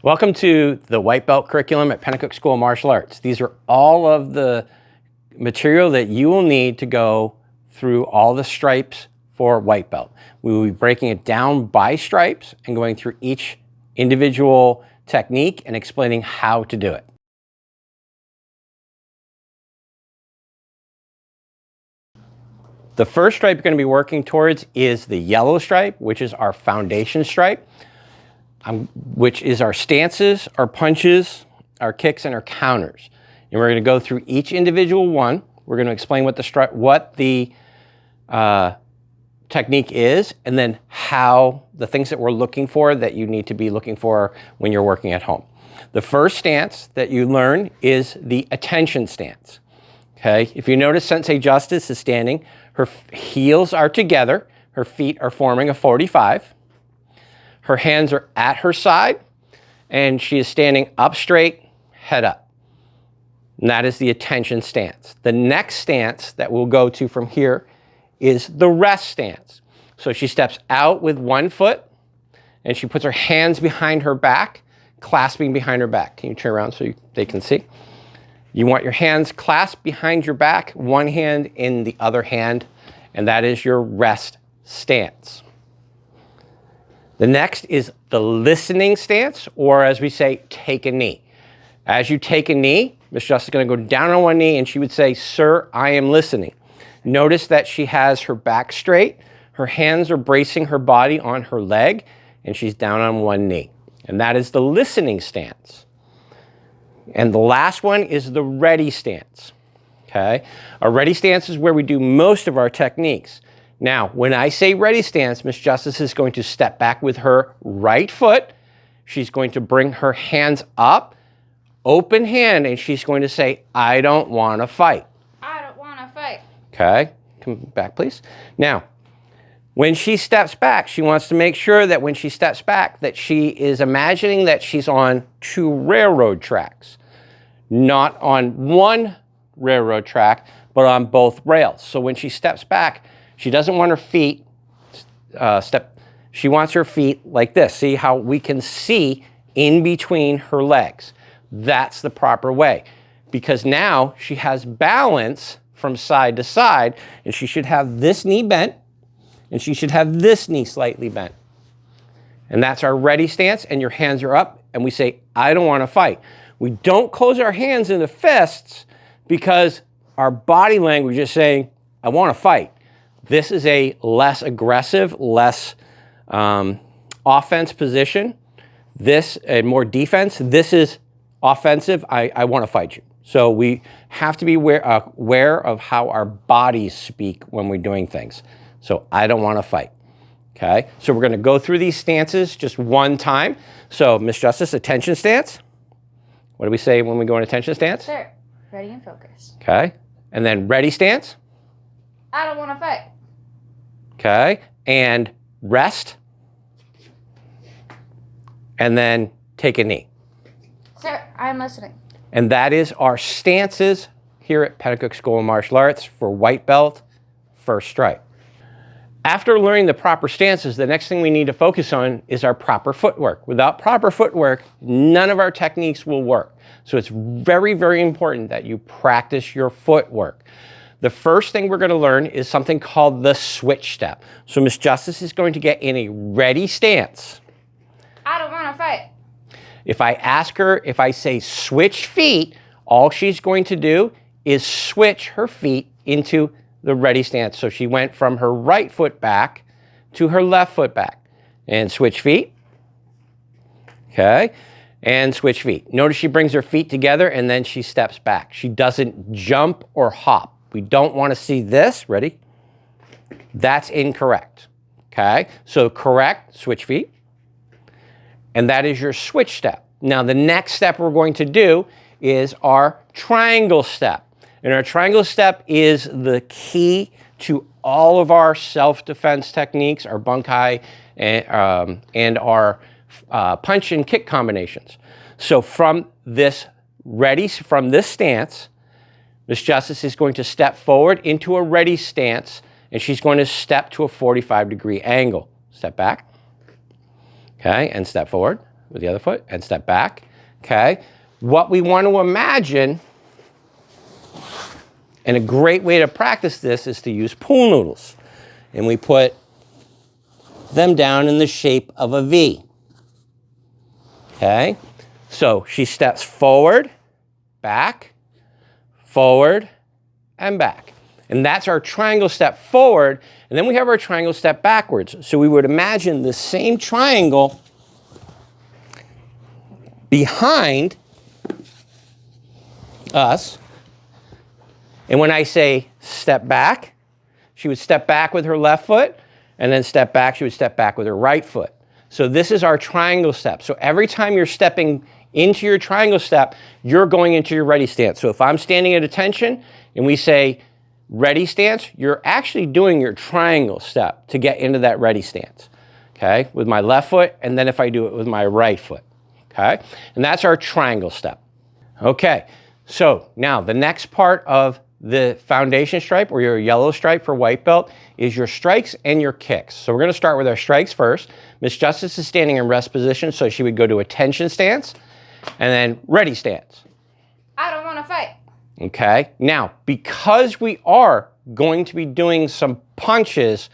Welcome to the white belt curriculum at Penacook School Martial Arts. These are all of the material that you will need to go through all the stripes for white belt. We will be breaking it down by stripes and going through each individual technique and explaining how to do it. The first stripe you're going to be working towards is the yellow stripe, which is our foundation stripe. Which is our stances, our punches, our kicks, and our counters. And we're going to go through each individual one. We're going to explain what the technique is, and then how the things that we're looking for that you need to be looking for when you're working at home. The first stance that you learn is the attention stance. Okay, if you notice, Sensei Justice is standing. Her heels are together. Her feet are forming a 45. Her hands are at her side, and she is standing up straight, head up. And that is the attention stance. The next stance that we'll go to from here is the rest stance. So she steps out with one foot, and she puts her hands behind her back, clasping behind her back. Can you turn around so they can see? You want your hands clasped behind your back, one hand in the other hand, and that is your rest stance. The next is the listening stance, or as we say, take a knee. As you take a knee, Miss Justice is going to go down on one knee and she would say, "Sir, I am listening." Notice that she has her back straight, her hands are bracing her body on her leg, and she's down on one knee. And that is the listening stance. And the last one is the ready stance. Okay? A ready stance is where we do most of our techniques. Now, when I say ready stance, Miss Justice is going to step back with her right foot. She's going to bring her hands up, open hand, and she's going to say, "I don't want to fight." I don't want to fight. Okay, come back, please. Now, when she steps back, she wants to make sure that when she steps back, that she is imagining that she's on two railroad tracks, not on one railroad track, but on both rails. So when she steps back, she doesn't want her feet she wants her feet like this. See how we can see in between her legs? That's the proper way, because now she has balance from side to side, and she should have this knee bent, and she should have this knee slightly bent. And that's our ready stance, and your hands are up, and we say, "I don't want to fight." We don't close our hands into fists because our body language is saying, "I want to fight." This is a less aggressive, less offense position. This, more defense. This is offensive. I want to fight you. So we have to be aware of how our bodies speak when we're doing things. So I don't want to fight. Okay, so we're going to go through these stances just one time. So Miss Justice, attention stance. What do we say when we go in attention stance? Sir, ready and focused. Okay, and then ready stance. I don't want to fight. Okay, and rest, and then take a knee. Sir, I'm listening. And that is our stances here at Penacook School of Martial Arts for white belt, first stripe. After learning the proper stances, the next thing we need to focus on is our proper footwork. Without proper footwork, none of our techniques will work. So it's very, very important that you practice your footwork. The first thing we're going to learn is something called the switch step. So Miss Justice is going to get in a ready stance. I don't want to fight. If I ask her, if I say switch feet, all she's going to do is switch her feet into the ready stance. So she went from her right foot back to her left foot back. And switch feet. Okay. And switch feet. Notice she brings her feet together and then she steps back. She doesn't jump or hop. We don't want to see this. Ready? That's incorrect. Okay, so correct, switch feet. And that is your switch step. Now the next step we're going to do is our triangle step. And our triangle step is the key to all of our self-defense techniques, our bunkai, and our punch and kick combinations. So from this stance, Miss Justice is going to step forward into a ready stance, and she's going to step to a 45-degree angle. Step back, okay, and step forward. with the other foot, and step back, okay? What we want to imagine, and a great way to practice this is to use pool noodles. And we put them down in the shape of a V, okay? So she steps forward, back, forward, and back. And that's our triangle step forward, and then we have our triangle step backwards. So we would imagine the same triangle behind us. And when I say step back, she would step back with her left foot, and then step back, she would step back with her right foot. So this is our triangle step. So every time you're stepping into your triangle step, you're going into your ready stance. So if I'm standing at attention and we say ready stance, you're actually doing your triangle step to get into that ready stance, okay, with my left foot, and then if I do it with my right foot, okay? And that's our triangle step. Okay, so now the next part of the foundation stripe, or your yellow stripe for white belt, is your strikes and your kicks. So we're going to start with our strikes first. Miss Justice is standing in rest position, so she would go to attention stance, and then ready stance. I don't want to fight. Okay, now because we are going to be doing some punches,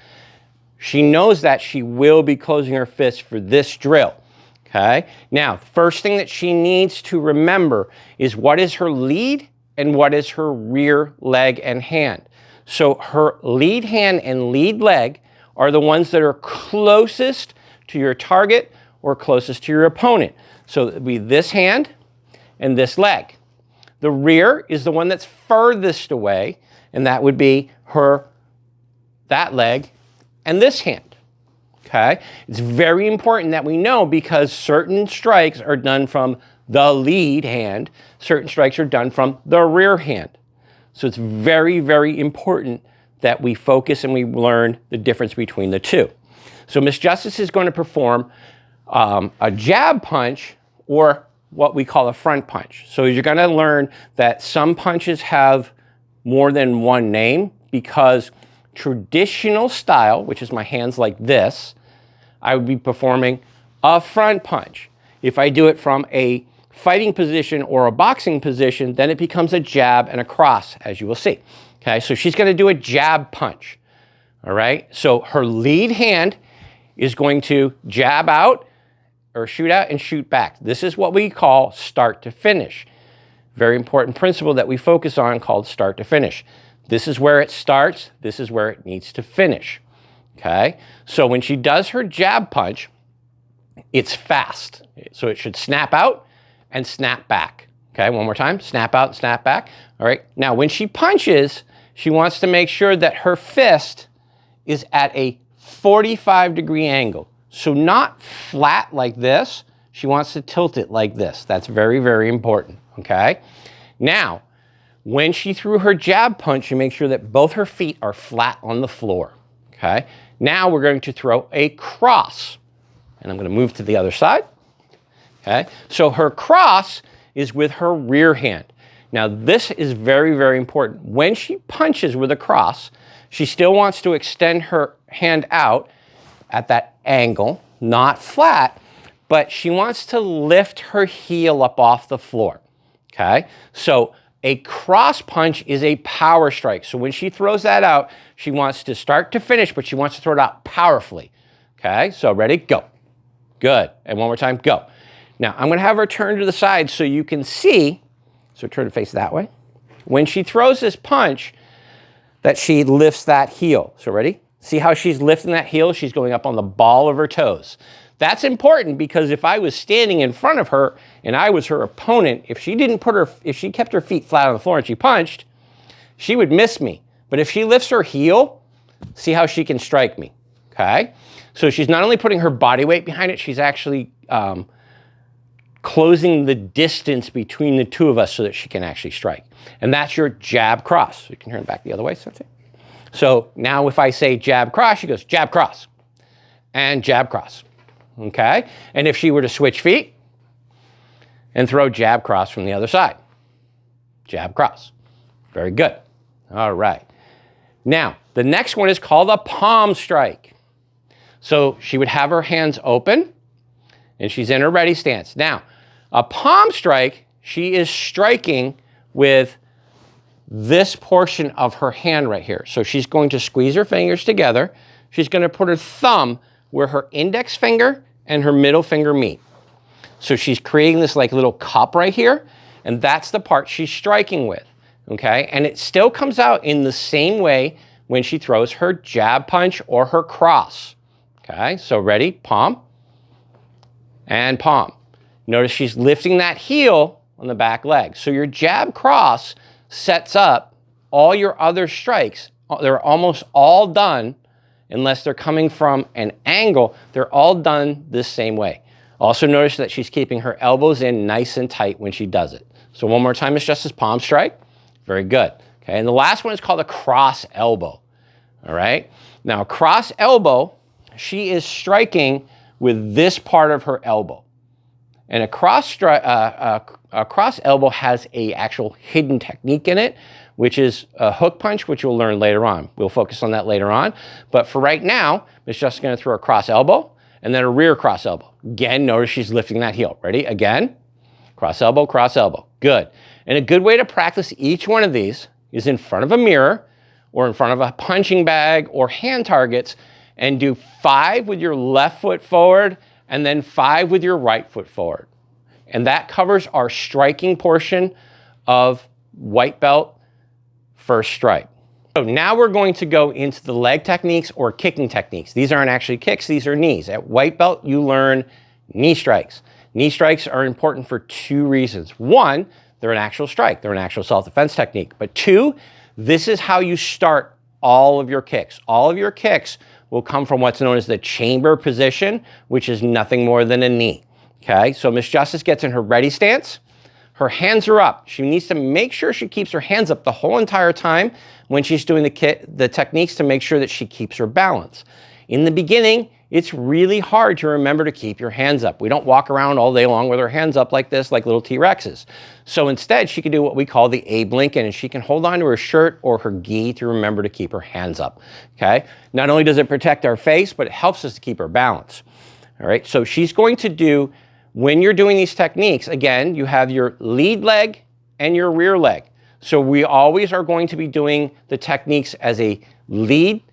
she knows that she will be closing her fist for this drill. Okay, now first thing that she needs to remember is what is her lead and what is her rear leg and hand. So her lead hand and lead leg are the ones that are closest to your target or closest to your opponent. So it would be this hand and this leg. The rear is the one that's furthest away, and that would be that leg and this hand, okay? It's very important that we know because certain strikes are done from the lead hand, certain strikes are done from the rear hand. So it's very, very important that we focus and we learn the difference between the two. So Miss Justice is going to perform a jab punch or what we call a front punch. So you're going to learn that some punches have more than one name because traditional style, which is my hands like this, I would be performing a front punch. If I do it from a fighting position or a boxing position, then it becomes a jab and a cross, as you will see. Okay, so she's going to do a jab punch. All right, so her lead hand is going to jab out or shoot out and shoot back. This is what we call start to finish. Very important principle that we focus on called start to finish. This is where it starts. This is where it needs to finish. Okay, so when she does her jab punch, it's fast. So it should snap out and snap back. Okay, one more time, snap out and snap back. All right, now when she punches, she wants to make sure that her fist is at a 45-degree angle. So not flat like this. She wants to tilt it like this. That's very, very important, okay? Now, when she threw her jab punch, you make sure that both her feet are flat on the floor, okay? Now we're going to throw a cross. And I'm going to move to the other side, okay? So her cross is with her rear hand. Now this is very, very important. When she punches with a cross, she still wants to extend her hand out at that angle, not flat, but she wants to lift her heel up off the floor, okay? So a cross punch is a power strike. So when she throws that out, she wants to start to finish, but she wants to throw it out powerfully, okay? So ready, go. Good, and one more time, go. Now I'm gonna have her turn to the side so you can see, so turn to face that way. When she throws this punch, that she lifts that heel. So ready? See how she's lifting that heel? She's going up on the ball of her toes. That's important because if I was standing in front of her and I was her opponent, if she kept her feet flat on the floor and she punched, she would miss me. But if she lifts her heel, see how she can strike me, okay? So she's not only putting her body weight behind it, she's actually closing the distance between the two of us so that she can actually strike. And that's your jab cross. You can turn it back the other way. So now if I say jab cross, she goes jab cross and jab cross, okay? And if she were to switch feet and throw jab cross from the other side, jab cross. Very good. All right. Now, the next one is called a palm strike. So she would have her hands open and she's in her ready stance. Now, a palm strike, she is striking with this portion of her hand right here. So she's going to squeeze her fingers together. She's going to put her thumb where her index finger and her middle finger meet. So she's creating this like little cup right here, and that's the part she's striking with, okay? And it still comes out in the same way when she throws her jab punch or her cross, okay? So ready, palm and palm. Notice she's lifting that heel on the back leg. So your jab cross sets up all your other strikes. They're almost all done, unless they're coming from an angle, they're all done this same way. Also notice that she's keeping her elbows in nice and tight when she does it. So one more time, Miss Justice, palm strike. Very good. Okay, and the last one is called a cross elbow. All right. Now, cross elbow, she is striking with this part of her elbow. And a cross elbow has a actual hidden technique in it, which is a hook punch, which you'll learn later on. We'll focus on that later on. But for right now, Miss Justice is going to throw a cross elbow and then a rear cross elbow. Again, notice she's lifting that heel. Ready? Again, cross elbow, cross elbow. Good. And a good way to practice each one of these is in front of a mirror or in front of a punching bag or hand targets, and do 5 with your left foot forward and then 5 with your right foot forward. And that covers our striking portion of white belt first stripe. So now we're going to go into the leg techniques or kicking techniques. These aren't actually kicks, these are knees. At white belt, you learn knee strikes. Knee strikes are important for 2 reasons. 1, they're an actual strike. They're an actual self-defense technique. But 2, this is how you start all of your kicks. All of your kicks will come from what's known as the chamber position, which is nothing more than a knee. Okay, so Miss Justice gets in her ready stance. Her hands are up. She needs to make sure she keeps her hands up the whole entire time when she's doing the techniques to make sure that she keeps her balance. In the beginning, it's really hard to remember to keep your hands up. We don't walk around all day long with our hands up like this, like little T-Rexes. So instead, she can do what we call the Abe Lincoln, and she can hold on to her shirt or her gi to remember to keep her hands up, okay? Not only does it protect our face, but it helps us to keep our balance, all right? So she's going to do, when you're doing these techniques, again, you have your lead leg and your rear leg. So we always are going to be doing the techniques as a lead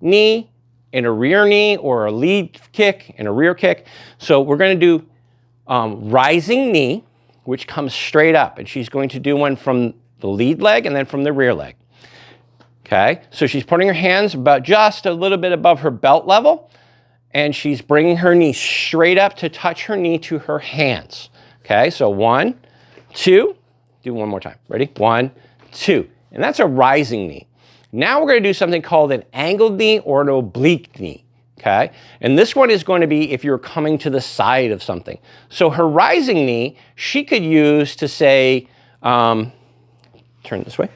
knee and a rear knee, or a lead kick and a rear kick. So we're going to do rising knee, which comes straight up. And she's going to do one from the lead leg and then from the rear leg. Okay, so she's putting her hands about just a little bit above her belt level, and she's bringing her knee straight up to touch her knee to her hands. Okay, so 1, 2, do one more time. Ready? 1, 2. And that's a rising knee. Now we're going to do something called an angled knee or an oblique knee, okay? And this one is going to be if you're coming to the side of something. So her rising knee, she could use to say, turn this way.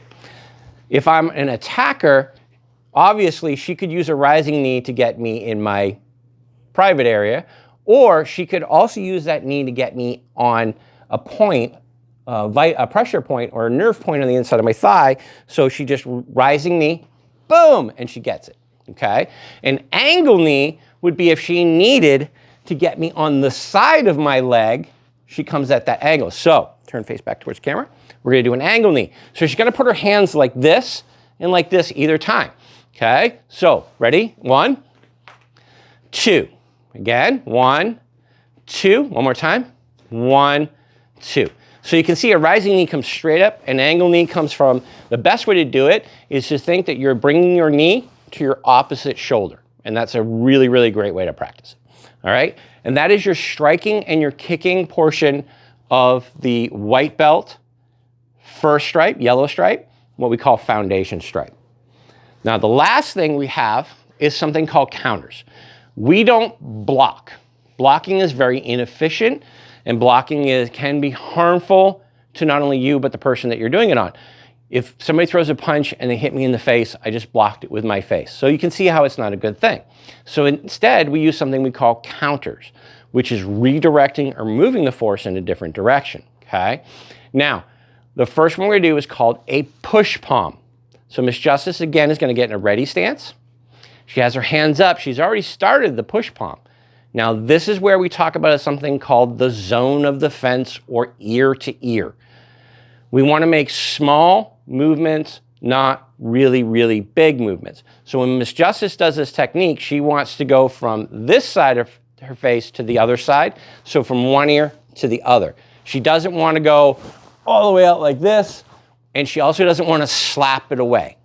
If I'm an attacker, obviously she could use a rising knee to get me in my private area, or she could also use that knee to get me on a point, a pressure point or a nerve point on the inside of my thigh. So she just rising knee, boom, and she gets it, okay? An angle knee would be if she needed to get me on the side of my leg, she comes at that angle. So turn face back towards camera. We're gonna do an angle knee. So she's gonna put her hands like this and like this either time, okay? So ready? 1, 2. Again, 1, 2. One more time. 1, 2. So you can see a rising knee comes straight up, an angle knee comes from, the best way to do it is to think that you're bringing your knee to your opposite shoulder. And that's a really, really great way to practice it. All right? And that is your striking and your kicking portion of the white belt, first stripe, yellow stripe, what we call foundation stripe. Now the last thing we have is something called counters. We don't block. Blocking is very inefficient, and blocking can be harmful to not only you, but the person that you're doing it on. If somebody throws a punch and they hit me in the face, I just blocked it with my face. So you can see how it's not a good thing. So instead, we use something we call counters, which is redirecting or moving the force in a different direction, okay? Now, the first one we're gonna do is called a push palm. So Miss Justice, again, is gonna get in a ready stance. She has her hands up. She's already started the push palm. Now, this is where we talk about something called the zone of defense or ear to ear. We want to make small movements, not really, really big movements. So when Miss Justice does this technique, she wants to go from this side of her face to the other side. So from one ear to the other. She doesn't want to go all the way out like this, and she also doesn't want to slap it away.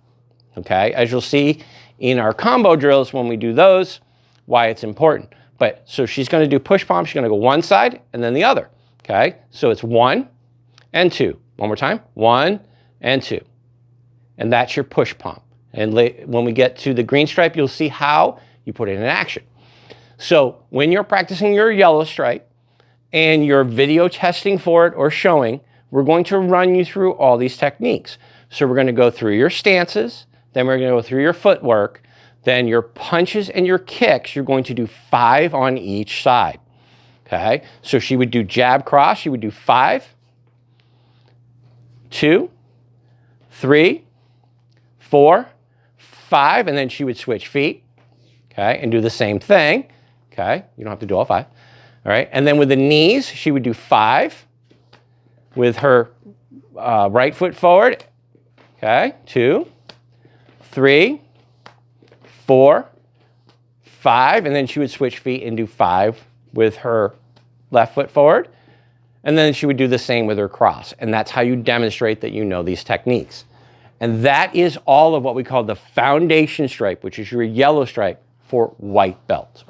Okay, as you'll see in our combo drills when we do those, why it's important. But so she's going to do push palm. She's going to go one side and then the other. Okay, so it's 1 and 2. One more time, 1 and 2. And that's your push palm. And when we get to the green stripe, you'll see how you put it in action. So when you're practicing your yellow stripe and you're video testing for it or showing, we're going to run you through all these techniques. So we're going to go through your stances, then we're going to go through your footwork, then your punches and your kicks, you're going to do 5 on each side. Okay, so she would do jab cross, she would do 5, 2, 3, 4, 5, and then she would switch feet, okay, and do the same thing, okay? You don't have to do all 5, all right? And then with the knees, she would do 5 with her right foot forward, okay? 2, 3, 4, 5, and then she would switch feet and do 5 with her left foot forward, and then she would do the same with her cross, and that's how you demonstrate that you know these techniques. And that is all of what we call the foundation stripe, which is your yellow stripe for white belt.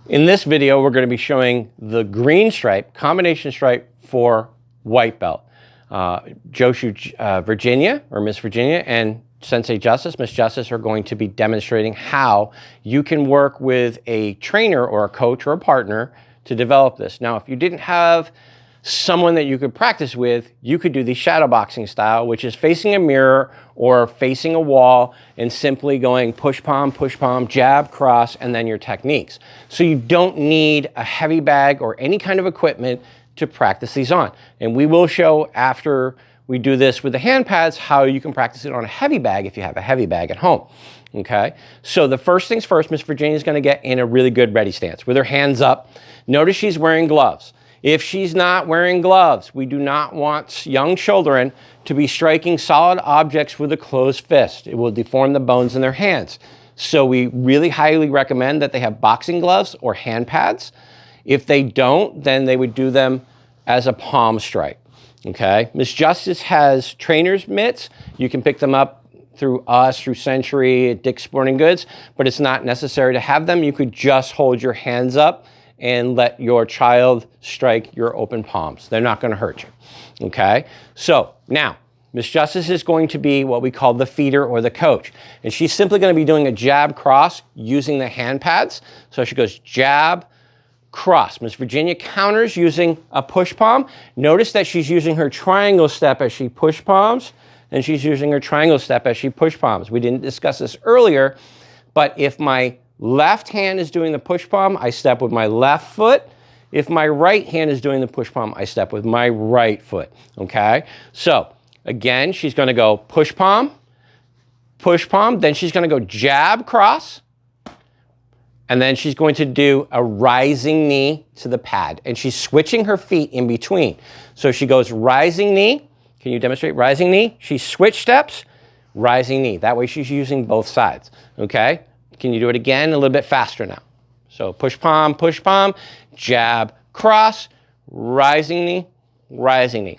In this video, we're going to be showing the green stripe, combination stripe for white belt. Joshu Virginia, or Miss Virginia, and Sensei Justice, Miss Justice, are going to be demonstrating how you can work with a trainer or a coach or a partner to develop this. Now, if you didn't have someone that you could practice with, you could do the shadow boxing style, which is facing a mirror or facing a wall and simply going push palm, jab, cross, and then your techniques. So you don't need a heavy bag or any kind of equipment to practice these on. And we will show after we do this with the hand pads how you can practice it on a heavy bag if you have a heavy bag at home. Okay, so the first things first, Miss Virginia is going to get in a really good ready stance with her hands up. Notice she's wearing gloves. If she's not wearing gloves, we do not want young children to be striking solid objects with a closed fist. It will deform the bones in their hands. So we really highly recommend that they have boxing gloves or hand pads. If they don't, then they would do them as a palm strike. Okay, Miss Justice has trainer's mitts. You can pick them up through us, through Century, Dick's Sporting Goods, but it's not necessary to have them. You could just hold your hands up and let your child strike your open palms. They're not going to hurt you, okay? So now, Miss Justice is going to be what we call the feeder or the coach, and she's simply going to be doing a jab cross using the hand pads. So she goes jab, cross. Miss Virginia counters using a push palm. Notice that she's using her triangle step as she push palms, and she's using her triangle step as she push palms. We didn't discuss this earlier, but if my left hand is doing the push palm, I step with my left foot. If my right hand is doing the push palm, I step with my right foot, okay? So again, she's gonna go push palm, then she's gonna go jab, cross, and then she's going to do a rising knee to the pad, and she's switching her feet in between. So she goes rising knee. Can you demonstrate rising knee? She switch steps, rising knee. That way she's using both sides, okay? Can you do it again a little bit faster now? So push palm, jab, cross, rising knee, rising knee.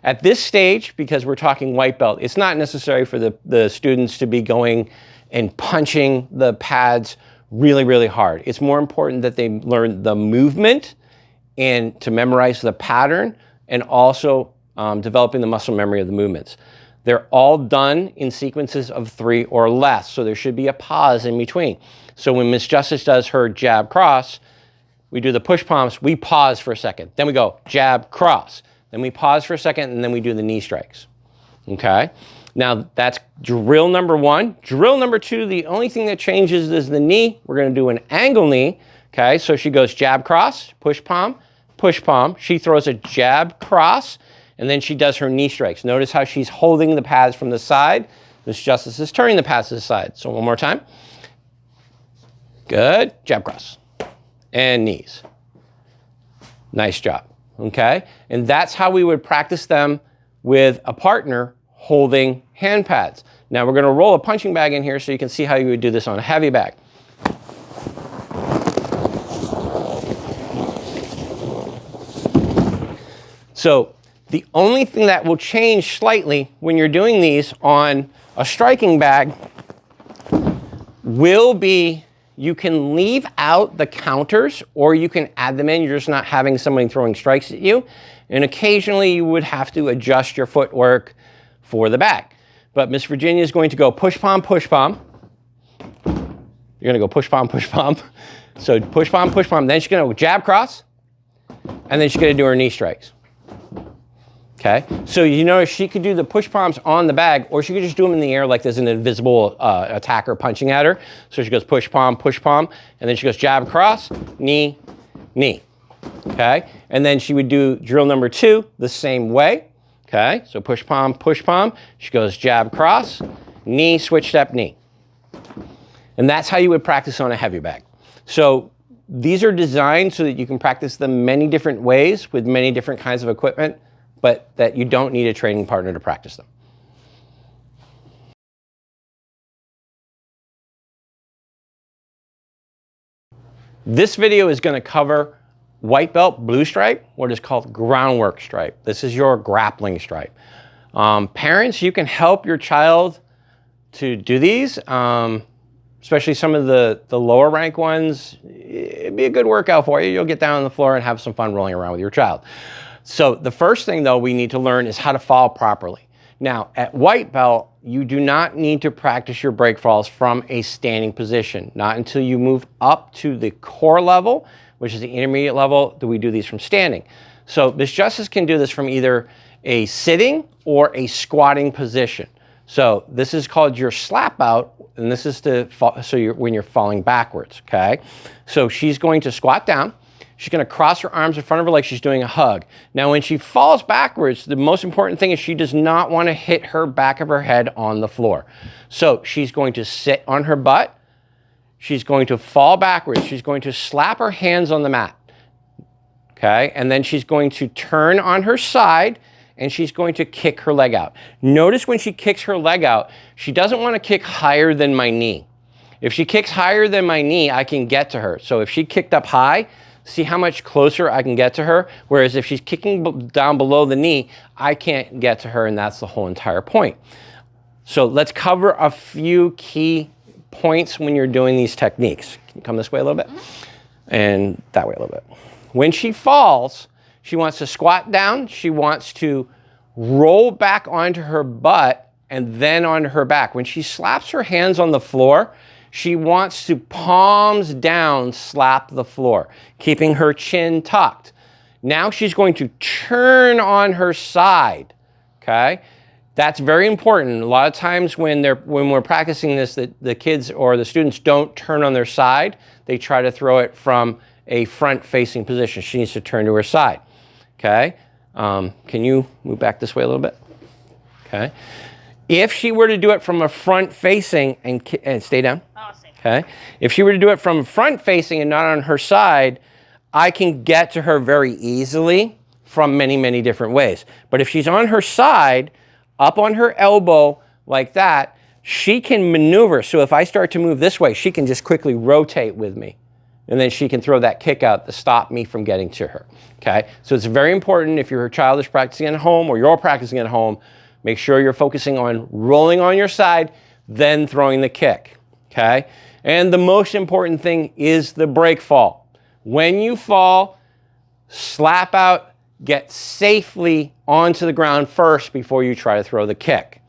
At this stage, because we're talking white belt, it's not necessary for the students to be going and punching the pads really, really hard. It's more important that they learn the movement and to memorize the pattern and also developing the muscle memory of the movements. They're all done in sequences of 3 or less, so there should be a pause in between. So when Miss Justice does her jab cross, we do the push palms, we pause for a second. Then we go jab cross. Then we pause for a second, and then we do the knee strikes. Okay? Now that's drill number 1. Drill number 2, the only thing that changes is the knee. We're going to do an angle knee. Okay, so she goes jab cross, push palm, push palm. She throws a jab cross, and then she does her knee strikes. Notice how she's holding the pads from the side Miss Justice is turning the pass to the side. So one more time. Good. Jab cross. And knees. Nice job. Okay? And that's how we would practice them with a partner holding hand pads. Now we're going to roll a punching bag in here so you can see how you would do this on a heavy bag. So the only thing that will change slightly when you're doing these on a striking bag will be you can leave out the counters or you can add them in. You're just not having somebody throwing strikes at you. And occasionally you would have to adjust your footwork for the bag. But Miss Virginia is going to go push palm, push palm. You're going to go push palm, push palm. So push palm, push palm. Then she's going to go jab cross. And then she's going to do her knee strikes. Okay, so you notice she could do the push palms on the bag, or she could just do them in the air like there's an invisible attacker punching at her. So she goes push palm, and then she goes jab cross, knee, knee. Okay, and then she would do drill number 2 the same way. Okay, so push palm, she goes jab cross, knee, switch step, knee. And that's how you would practice on a heavy bag. So these are designed so that you can practice them many different ways with many different kinds of equipment, but that you don't need a training partner to practice them. This video is going to cover white belt blue stripe, what is called groundwork stripe. This is your grappling stripe. Parents, you can help your child to do these, especially some of the lower rank ones. It'd be a good workout for you. You'll get down on the floor and have some fun rolling around with your child. So the first thing, though, we need to learn is how to fall properly. Now, at white belt, you do not need to practice your break falls from a standing position. Not until you move up to the core level, which is the intermediate level, do we do these from standing. So Miss Justice can do this from either a sitting or a squatting position. So this is called your slap out, and this is when you're falling backwards, okay? So she's going to squat down. She's going to cross her arms in front of her like she's doing a hug. Now, when she falls backwards, the most important thing is she does not want to hit her back of her head on the floor. So she's going to sit on her butt. She's going to fall backwards. She's going to slap her hands on the mat. Okay? And then she's going to turn on her side and she's going to kick her leg out. Notice when she kicks her leg out, she doesn't want to kick higher than my knee. If she kicks higher than my knee, I can get to her. So if she kicked up high, see how much closer I can get to her? Whereas if she's kicking down below the knee, I can't get to her, and that's the whole entire point. So let's cover a few key points when you're doing these techniques. Can you come this way a little bit? And that way a little bit. When she falls, she wants to squat down. She wants to roll back onto her butt and then onto her back. When she slaps her hands on the floor, she wants to palms down slap the floor, keeping her chin tucked. Now she's going to turn on her side, okay? That's very important. A lot of times when we're practicing this, the kids or the students don't turn on their side. They try to throw it from a front-facing position. She needs to turn to her side, okay? Can you move back this way a little bit? Okay. If she were to do it from a front-facing and stay down. Okay. If she were to do it from front-facing and not on her side, I can get to her very easily from many, many different ways. But if she's on her side, up on her elbow like that, she can maneuver. So if I start to move this way, she can just quickly rotate with me. And then she can throw that kick out to stop me from getting to her. Okay. So it's very important if your child is practicing at home or you're practicing at home, make sure you're focusing on rolling on your side, then throwing the kick. Okay. And the most important thing is the break fall. When you fall, slap out, get safely onto the ground first before you try to throw the kick.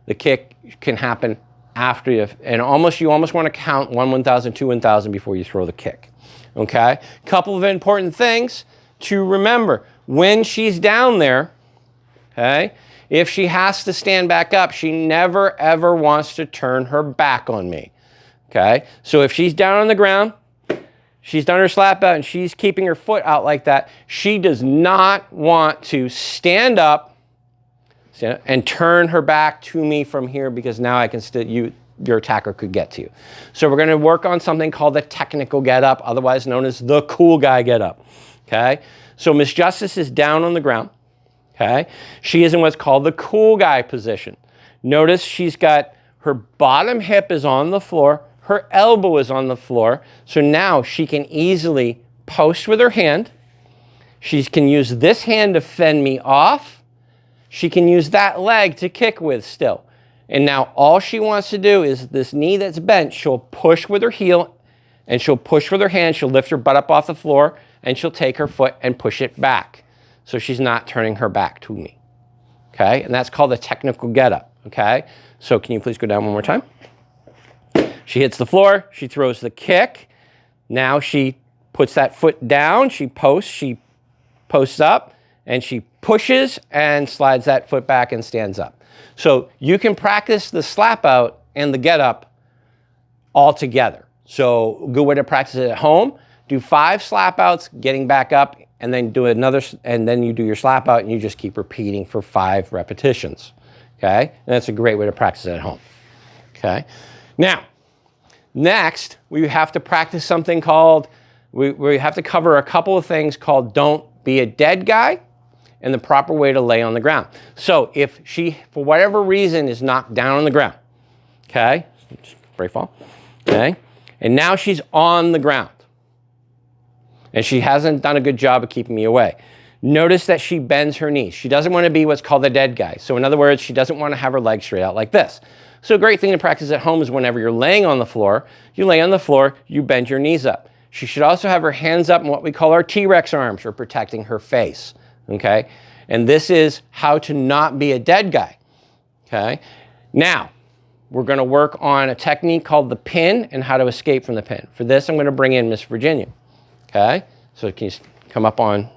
The kick can happen after you, and you almost want to count 1, 1,000, 2, 1,000 before you throw the kick. Okay? Couple of important things to remember. When she's down there, okay, if she has to stand back up, she never ever wants to turn her back on me. Okay, so if she's down on the ground, she's done her slap out and she's keeping her foot out like that, she does not want to stand up, and turn her back to me from here, because now I can still, your attacker could get to you. So we're going to work on something called the technical get up, otherwise known as the cool guy get up. Okay, so Miss Justice is down on the ground. Okay, she is in what's called the cool guy position. Notice she's got her bottom hip is on the floor, her elbow is on the floor, so now she can easily post with her hand. She can use this hand to fend me off. She can use that leg to kick with still. And now all she wants to do is this knee that's bent, she'll push with her heel and she'll push with her hand. She'll lift her butt up off the floor and she'll take her foot and push it back. So she's not turning her back to me. Okay, and that's called the technical get up. Okay, so can you please go down one more time? She hits the floor, she throws the kick. Now she puts that foot down, she posts up, and she pushes and slides that foot back and stands up. So you can practice the slap out and the get up all together. So a good way to practice it at home, do 5 slap outs, getting back up, and then do another, and then you do your slap out and you just keep repeating for 5 repetitions. Okay, and that's a great way to practice it at home. Okay, now, next we have to practice something called, we have to cover a couple of things called don't be a dead guy and the proper way to lay on the ground. So if she, for whatever reason, is knocked down on the ground, okay, just brave fall, okay, and now she's on the ground and she hasn't done a good job of keeping me away. Notice that she bends her knees. She doesn't want to be what's called the dead guy. So in other words, she doesn't want to have her legs straight out like this. So a great thing to practice at home is whenever you're laying on the floor, you lay on the floor, you bend your knees up. She should also have her hands up in what we call our T-Rex arms, for protecting her face, okay? And this is how to not be a dead guy, okay? Now, we're going to work on a technique called the pin and how to escape from the pin. For this, I'm going to bring in Miss Virginia, okay? So can you come up on...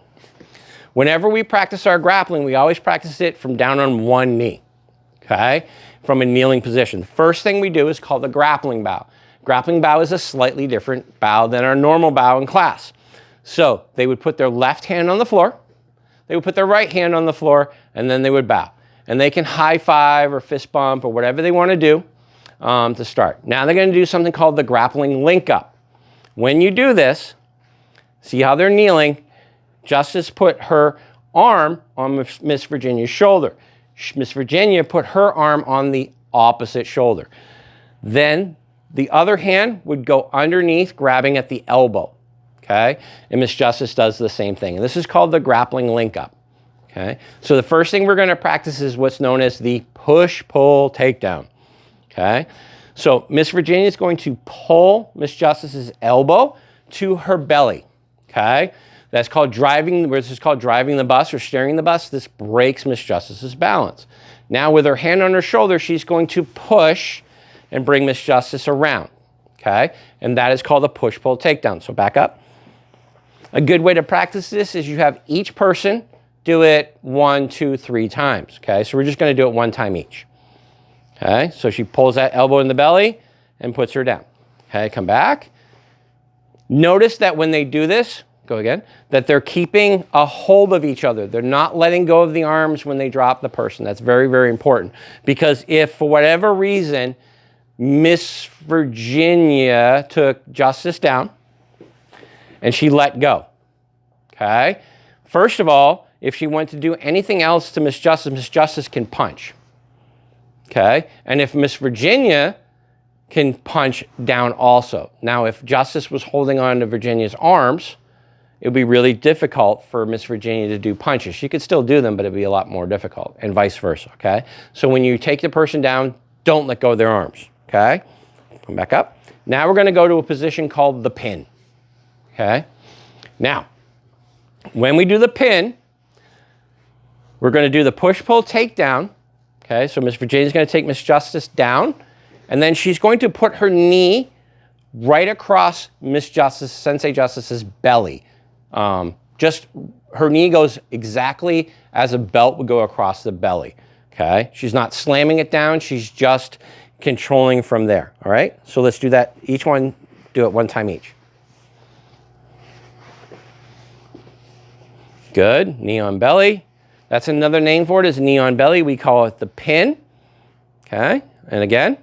Whenever we practice our grappling, we always practice it from down on one knee, okay? From a kneeling position. The first thing we do is called the grappling bow. Grappling bow is a slightly different bow than our normal bow in class. So they would put their left hand on the floor, they would put their right hand on the floor, and then they would bow. And they can high five or fist bump or whatever they want to do to start. Now they're going to do something called the grappling link up. When you do this, see how they're kneeling, Justice put her arm on Miss Virginia's shoulder. Miss Virginia put her arm on the opposite shoulder. Then the other hand would go underneath, grabbing at the elbow, okay? And Miss Justice does the same thing. And this is called the grappling link up, okay? So the first thing we're going to practice is what's known as the push-pull takedown, okay? So Miss Virginia is going to pull Miss Justice's elbow to her belly, okay? That's called driving, this is called driving the bus or steering the bus. This breaks Miss Justice's balance. Now with her hand on her shoulder, she's going to push and bring Miss Justice around, okay? And that is called a push-pull takedown. So back up. A good way to practice this is you have each person do it 1, 2, 3 times, okay? So we're just gonna do it 1 time each, okay? So she pulls that elbow in the belly and puts her down, okay? Come back. Notice that when they do this, go again, that they're keeping a hold of each other. They're not letting go of the arms when they drop the person. That's very, very important. Because if, for whatever reason, Miss Virginia took Justice down and she let go, okay? First of all, if she went to do anything else to Miss Justice can punch, okay? And if Miss Virginia can punch down also. Now, if Justice was holding on to Virginia's arms, it would be really difficult for Miss Virginia to do punches. She could still do them, but it would be a lot more difficult, and vice versa, okay? So when you take the person down, don't let go of their arms, okay? Come back up. Now we're gonna go to a position called the pin, okay? Now, when we do the pin, we're gonna do the push-pull takedown, okay? So Miss Virginia's gonna take Miss Justice down, and then she's going to put her knee right across Miss Justice, Sensei Justice's belly. Just her knee goes exactly as a belt would go across the belly, okay? She's not slamming it down, she's just controlling from there, all right? So let's do that, each one, do it 1 time each. Good, knee on belly. That's another name for it, is knee on belly. We call it the pin. Okay, and again.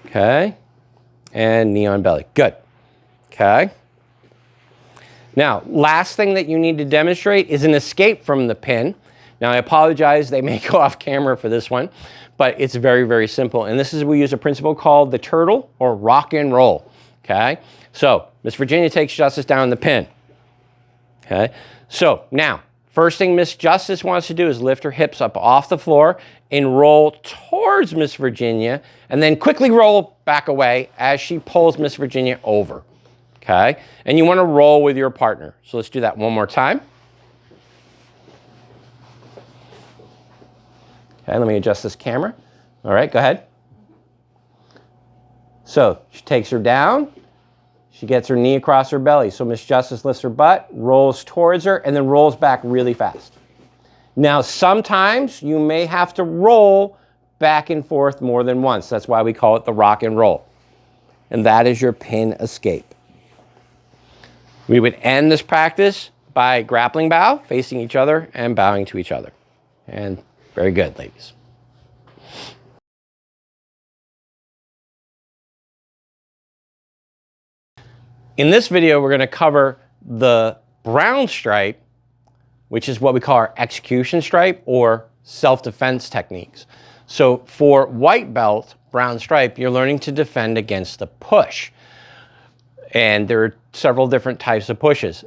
Okay, and knee on belly. Good. Okay. Now, last thing that you need to demonstrate is an escape from the pin. Now, I apologize, they may go off camera for this one, but it's very, very simple. And this is, we use a principle called the turtle or rock and roll. Okay, so Miss Virginia takes Justice down the pin. Okay, so now, first thing Miss Justice wants to do is lift her hips up off the floor and roll towards Miss Virginia, and then quickly roll back away as she pulls Miss Virginia over. Okay, and you want to roll with your partner. So let's do that one more time. Okay, let me adjust this camera. All right, go ahead. So she takes her down. She gets her knee across her belly. So Miss Justice lifts her butt, rolls towards her, and then rolls back really fast. Now, sometimes you may have to roll back and forth more than once. That's why we call it the rock and roll. And that is your pin escape. We would end this practice by grappling bow, facing each other, and bowing to each other. And very good, ladies. In this video, we're going to cover the brown stripe, which is what we call our execution stripe or self-defense techniques. So for white belt, brown stripe, you're learning to defend against the push. And there are several different types of pushes.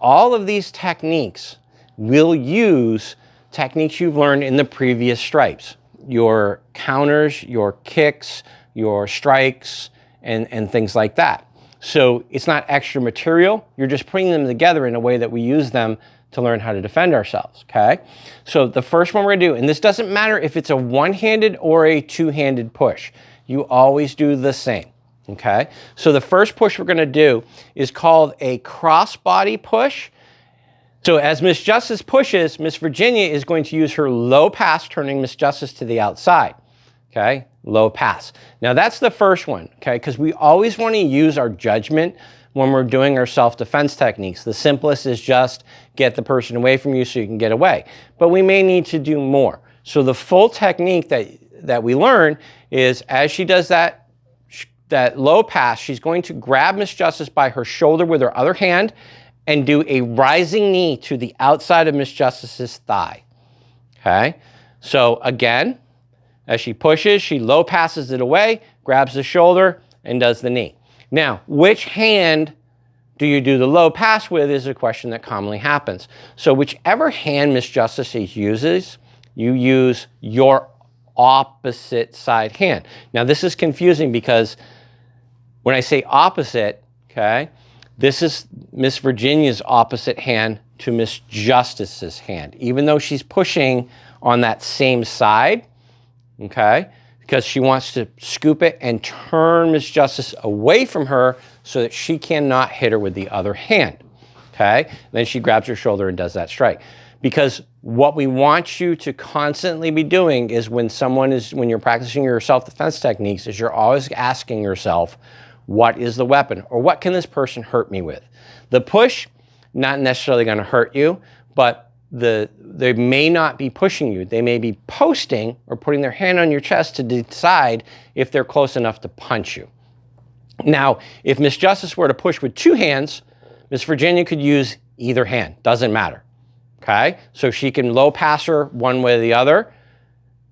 All of these techniques will use techniques you've learned in the previous stripes. Your counters, your kicks, your strikes, and things like that. So it's not extra material. You're just putting them together in a way that we use them to learn how to defend ourselves, okay? So the first one we're gonna do, and this doesn't matter if it's a one-handed or a two-handed push. You always do the same. Okay, so the first push we're going to do is called a crossbody push. So as Miss Justice pushes, Miss Virginia is going to use her low pass, turning Miss Justice to the outside. Okay, low pass. Now that's the first one, okay, because we always want to use our judgment when we're doing our self-defense techniques. The simplest is just get the person away from you so you can get away. But we may need to do more. So the full technique that we learn is as she does that low pass, she's going to grab Miss Justice by her shoulder with her other hand and do a rising knee to the outside of Miss Justice's thigh. Okay, so again, as she pushes, she low passes it away, grabs the shoulder, and does the knee. Now, which hand do you do the low pass with is a question that commonly happens. So whichever hand Miss Justice uses, you use your opposite side hand. Now, this is confusing because when I say opposite, okay, this is Miss Virginia's opposite hand to Miss Justice's hand, even though she's pushing on that same side, okay, because she wants to scoop it and turn Miss Justice away from her so that she cannot hit her with the other hand, okay? Then she grabs her shoulder and does that strike. Because what we want you to constantly be doing is when you're practicing your self-defense techniques, is you're always asking yourself, what is the weapon? Or what can this person hurt me with? The push, not necessarily going to hurt you, but they may not be pushing you. They may be posting or putting their hand on your chest to decide if they're close enough to punch you. Now, if Miss Justice were to push with two hands, Miss Virginia could use either hand. Doesn't matter. Okay? So she can low pass her one way or the other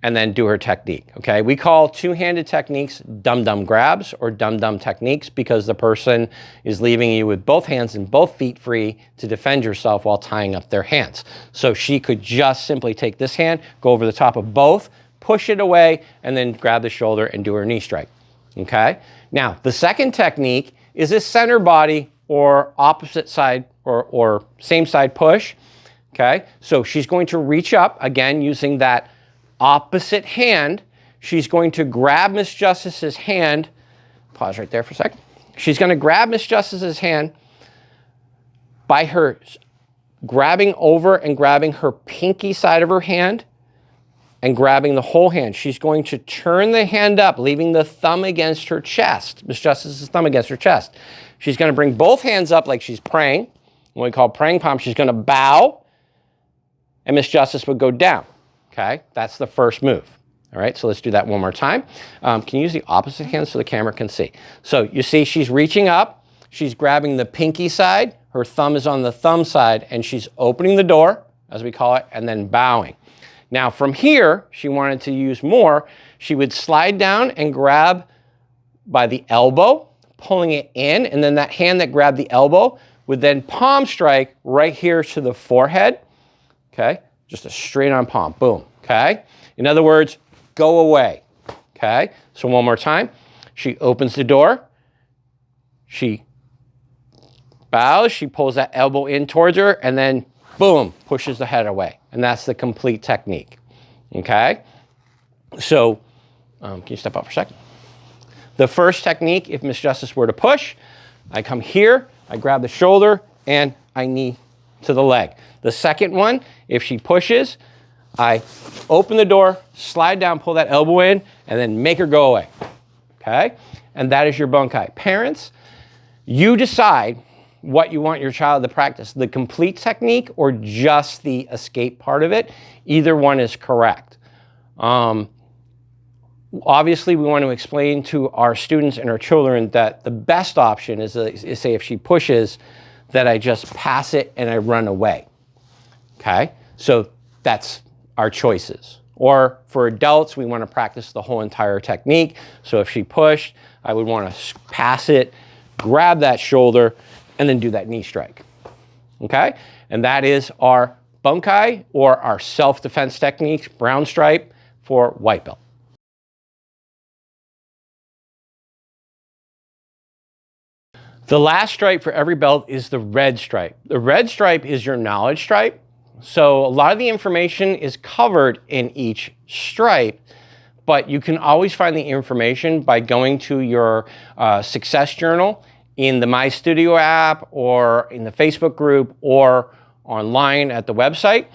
and then do her technique. Okay? We call two-handed techniques dum-dum grabs or dum-dum techniques because the person is leaving you with both hands and both feet free to defend yourself while tying up their hands. So she could just simply take this hand, go over the top of both, push it away, and then grab the shoulder and do her knee strike. Okay? Now, the second technique is a center body or opposite side or same side push. Okay? So she's going to reach up, again, using that opposite hand. She's going to grab Miss Justice's hand. Pause right there for a second. She's going to grab Miss Justice's hand by her grabbing over and grabbing her pinky side of her hand and grabbing the whole hand. She's going to turn the hand up, leaving the thumb against her chest. Miss Justice's thumb against her chest. She's going to bring both hands up like she's praying. What we call praying palm. She's going to bow. and Miss Justice would go down. Okay, that's the first move. All right, so let's do that one more time. Can you use the opposite hand so the camera can see? So you see she's reaching up, she's grabbing the pinky side, her thumb is on the thumb side, and she's opening the door, as we call it, and then bowing. Now from here, she wanted to use more, she would slide down and grab by the elbow, pulling it in, and then that hand that grabbed the elbow would then palm strike right here to the forehead, okay? Just a straight on palm, boom, okay? In other words, go away, okay? So one more time. She opens the door, she bows, she pulls that elbow in towards her, and then boom, pushes the head away. And that's the complete technique, okay? So, can you step up for a second? The first technique, if Miss Justice were to push, I come here, I grab the shoulder, and I knee to the leg. The second one, if she pushes, I open the door, slide down, pull that elbow in, and then make her go away, okay? And that is your bunkai. Parents, you decide what you want your child to practice, the complete technique or just the escape part of it. Either one is correct. Obviously, we want to explain to our students and our children that the best option is say if she pushes, that I just pass it and I run away, okay? So that's our choices. Or for adults, we want to practice the whole entire technique. So if she pushed, I would want to pass it, grab that shoulder, and then do that knee strike, okay? And that is our bunkai or our self-defense techniques, brown stripe for white belt. The last stripe for every belt is the red stripe. The red stripe is your knowledge stripe. So a lot of the information is covered in each stripe, but you can always find the information by going to your success journal in the My Studio app or in the Facebook group or online at the website.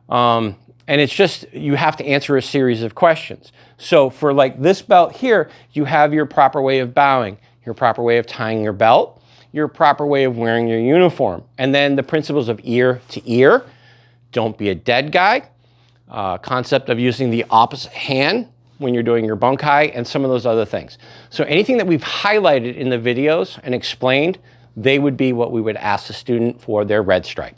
And it's just, you have to answer a series of questions. So for like this belt here, you have your proper way of bowing, your proper way of tying your belt, your proper way of wearing your uniform, and then the principles of ear to ear. Don't be a dead guy, concept of using the opposite hand when you're doing your bunkai, and some of those other things. So anything that we've highlighted in the videos and explained, they would be what we would ask the student for their red stripe.